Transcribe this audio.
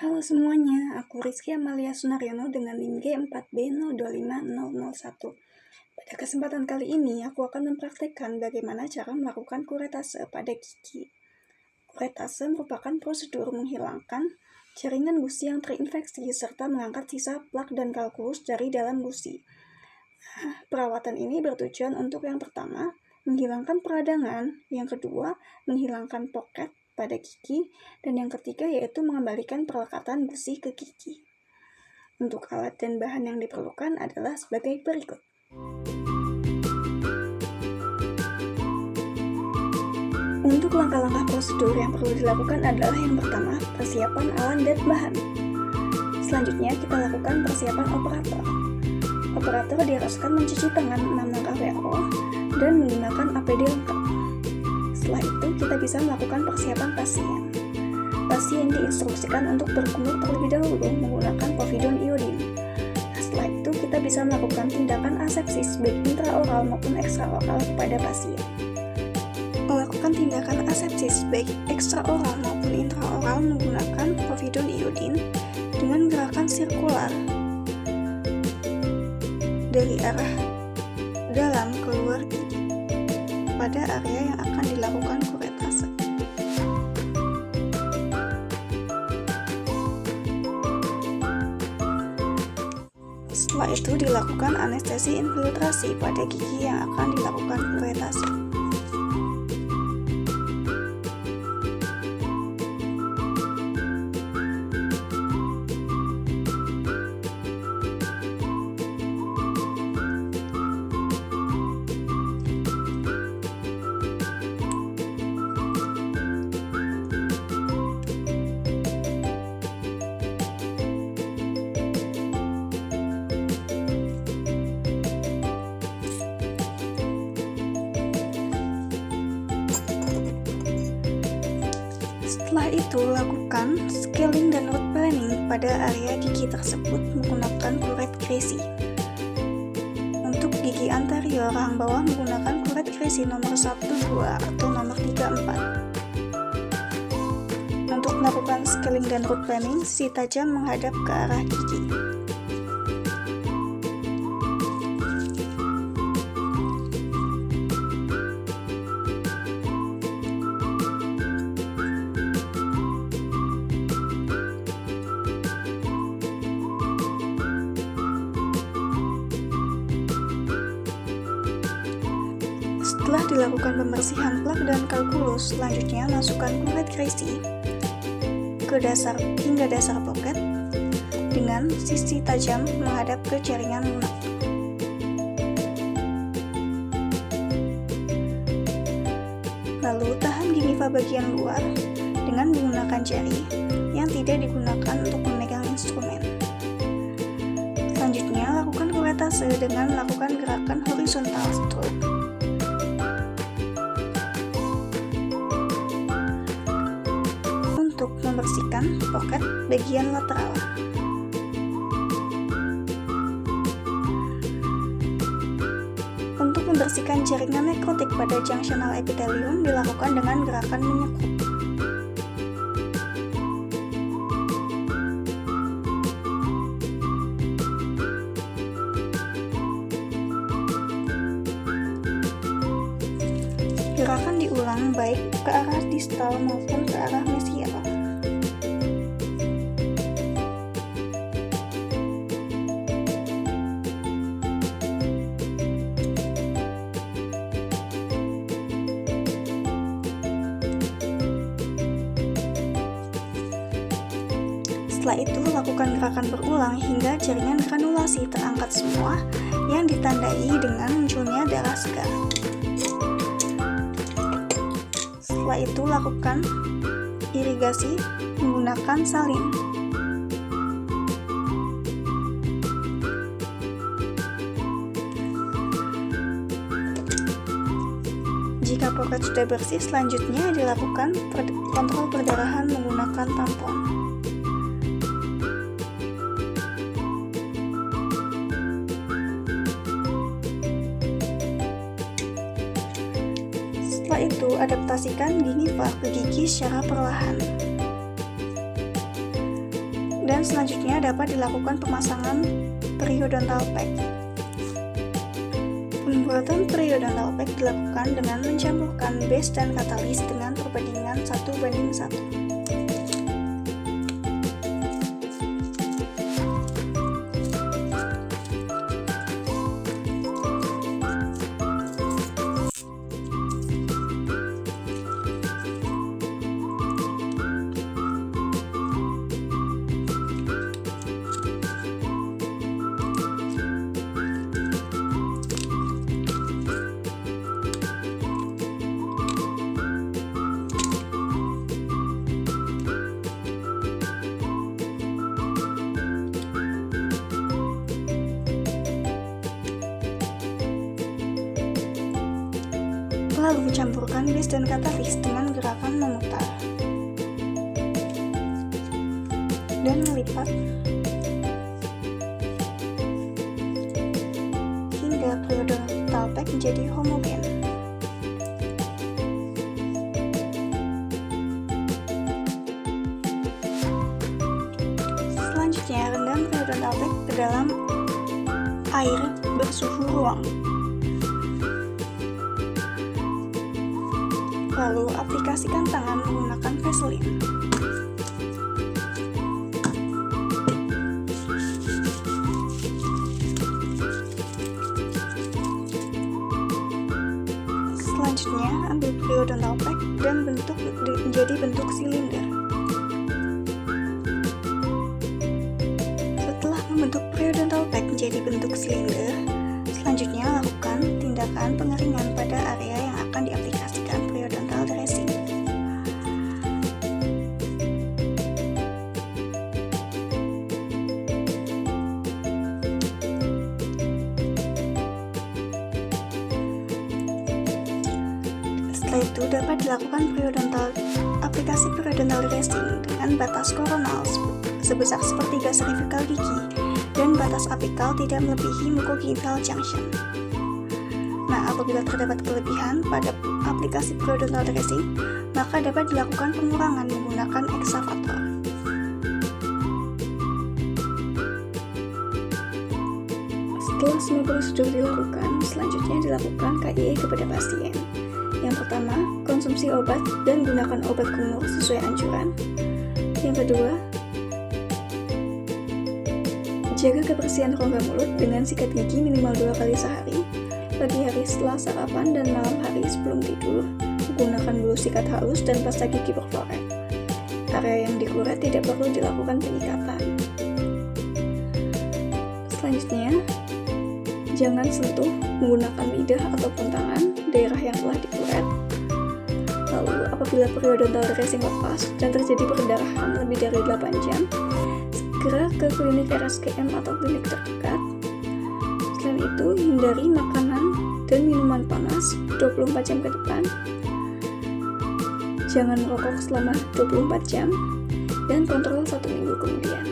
Halo semuanya, aku Rizky Amalia Sunaryono dengan NIM G4B025001. Pada kesempatan kali ini, aku akan mempraktekkan bagaimana cara melakukan kuretase pada gigi. Kuretase merupakan prosedur menghilangkan jaringan gusi yang terinfeksi serta mengangkat sisa plak dan kalkulus dari dalam gusi. Perawatan ini bertujuan untuk yang pertama, menghilangkan peradangan, yang kedua, menghilangkan poket pada gigi, dan yang ketiga yaitu mengembalikan perlekatan gusi ke gigi. Untuk alat dan bahan yang diperlukan adalah sebagai berikut. Untuk langkah-langkah prosedur yang perlu dilakukan adalah yang pertama, persiapan alat dan bahan. Selanjutnya kita lakukan persiapan operator. Operator diharuskan mencuci tangan 6 langkah WHO dan menggunakan APD lengkap. Setelah itu, kita bisa melakukan persiapan pasien. Pasien diinstruksikan untuk berkumur terlebih dahulu menggunakan povidone iodine. Setelah itu, kita bisa melakukan tindakan asepsis baik intraoral maupun ekstraoral kepada pasien. Melakukan tindakan asepsis baik ekstraoral maupun intraoral menggunakan povidone iodine dengan gerakan sirkular dari arah dalam keluar gigi pada area yang akan dilakukan kuretase. Setelah itu dilakukan anestesi infiltrasi pada gigi yang akan dilakukan kuretase. Setelah itu, lakukan scaling dan root planning pada area gigi tersebut menggunakan kuret Creasy. Untuk gigi anterior, rahang bawah menggunakan kuret Creasy nomor 1, 2, atau nomor 3, 4. Untuk melakukan scaling dan root planning, sisi tajam menghadap ke arah gigi. Setelah dilakukan pembersihan plak dan kalkulus, selanjutnya masukkan kuret Creasy ke dasar hingga dasar poket dengan sisi tajam menghadap ke jaringan lunak. Lalu tahan gingiva bagian luar dengan menggunakan jari yang tidak digunakan untuk memegang instrumen. Selanjutnya lakukan kuretase dengan melakukan gerakan horizontal stroke. Untuk membersihkan poket bagian lateral. Untuk membersihkan jaringan nekrotik pada junctional epithelium dilakukan dengan gerakan menyekup. Gerakan diulang baik ke arah distal maupun ke arah mesial. Setelah itu, lakukan gerakan berulang hingga jaringan granulasi terangkat semua yang ditandai dengan munculnya darah segar. Setelah itu, lakukan irigasi menggunakan salin. Jika poket sudah bersih, selanjutnya dilakukan kontrol perdarahan menggunakan tampon. Setelah itu, adaptasikan gingiva ke gigi secara perlahan. Dan selanjutnya dapat dilakukan pemasangan periodontal pack. Pembuatan periodontal pack dilakukan dengan mencampurkan base dan katalis dengan perbandingan 1:1. Lalu campurkan base dan katalis dengan gerakan memutar dan melipat hingga periodontal pack menjadi homogen. Selanjutnya rendam periodontal pack ke dalam air bersuhu ruang. Lalu aplikasikan tangan menggunakan Vaseline. Selanjutnya ambil periodontal pack dan menjadi bentuk silinder. Setelah membentuk periodontal pack menjadi bentuk silinder, selanjutnya lakukan tindakan pengeringan pada area yang akan diaplikasikan periodontal dressing. Setelah itu dapat dilakukan aplikasi periodontal dressing dengan batas koronal sebesar sepertiga servikal gigi dan batas apikal tidak melebihi mukogingival junction. Nah, apabila terdapat kelebihan pada aplikasi periodontal dressing, maka dapat dilakukan pengurangan menggunakan eksavator. Setelah semua prosedur dilakukan, selanjutnya dilakukan KIE kepada pasien. Yang pertama, konsumsi obat dan gunakan obat kumur sesuai anjuran. Yang kedua, jaga kebersihan rongga mulut dengan sikat gigi minimal 2 kali sehari. Pagi hari setelah sarapan dan malam hari sebelum tidur, gunakan bulu sikat halus dan pasta gigi berfluorid. Area yang dikuret tidak perlu dilakukan penyikatan. Selanjutnya, jangan sentuh menggunakan lidah ataupun tangan daerah yang telah dikuret. Lalu, apabila periodontal dressing lepas dan terjadi perdarahan lebih dari 8 jam, segera ke klinik RSKM atau klinik terdekat. Selain itu, hindari makanan dan minuman panas 24 jam ke depan. Jangan merokok selama 24 jam dan kontrol 1 minggu kemudian.